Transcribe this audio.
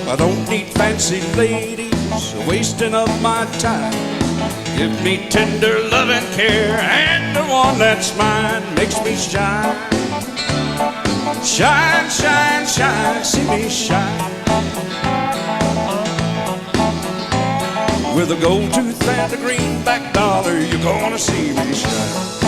I don't need fancy ladies wasting up my time. Give me tender love and care, and the one that's mine makes me shine. Shine, shine, shine, see me shine. With a gold tooth and a greenback dollar, you're gonna see me shine.